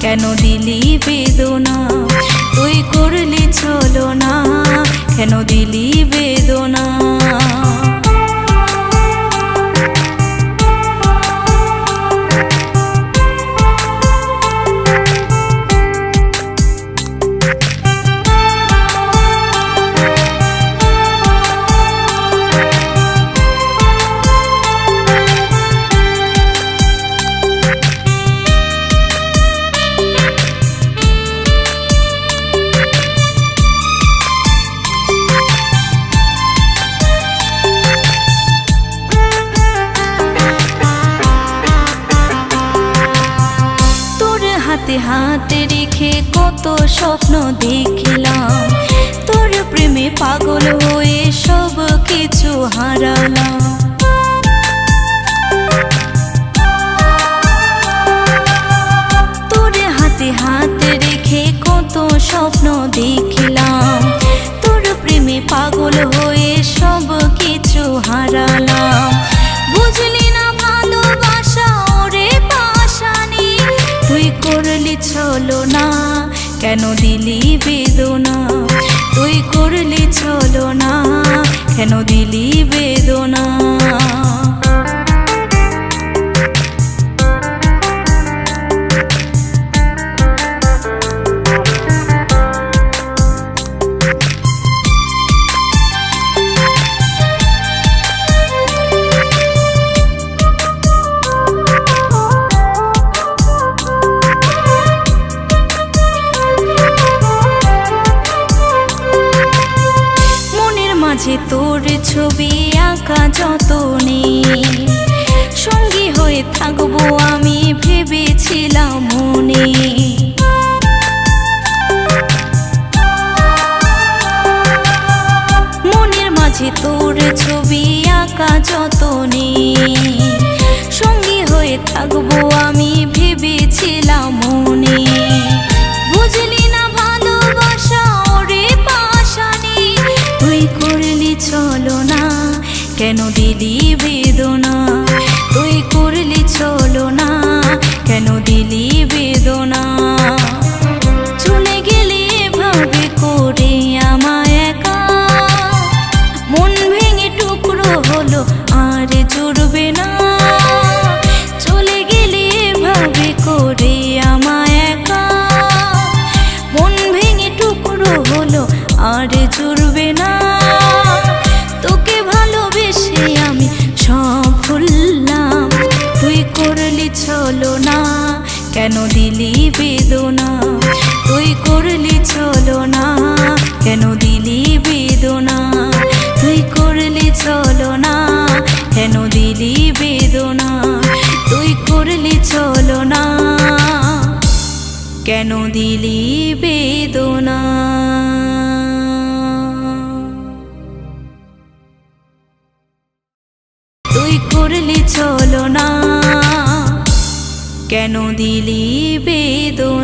কেন দিলি বেদনা, তুই করলি ছলনা, কেন দিলি বেদনা। হাতে হাতে রেখে কত স্বপ্ন দেখলাম, তোর প্রেমে পাগল হয়ে সব কিছু হারালাম। তোর হাতে হাতে রেখে কত স্বপ্ন দেখলাম, তোর প্রেমে পাগল হয়ে সব কিছু হারালাম। বুঝলি না ভালোবাসা ওরে পাশানি, তুই করলি ছলনা, কেন দিলি বেদনা, তুই করলি ছলনা, কেন দিলি বেদনা। তোর ছবি আঁকা যতনে সঙ্গী হয়ে থাকবো আমি ভেবেছিলাম মনে। মনের মাঝে তোর ছবি আঁকা যতনে সঙ্গী হয়ে থাকবো আমি ভেবেছিলাম মনে। বুঝলি না ভালোবাসা ওরে পাশানি, তুই করলি ছলনা, কেন দিলি বেদনা, তুই করলি ছলনা, কেন দিলি বেদনা। চলে গেলি এভাবে করে আমায় একা, মন ভেঙে টুকরো হলো আর জুড়বে না। চলে গেলি এভাবে করে আমায় একা, মন ভেঙে টুকরো হলো আর জুড়বে না। তোকে ভালোবেসে আমি সব ভুললাম, তুই করলি ছলনা, কেন দিলি বেদনা, তুই করলি ছলনা, কেন দিলি বেদনা। তুই করলি ছলনা, কেন দিলি বেদনা, তুই করলি ছলনা, কেন দিলি বেদনা। তুই করলি ছলনা, কেন দিলি বেদনা।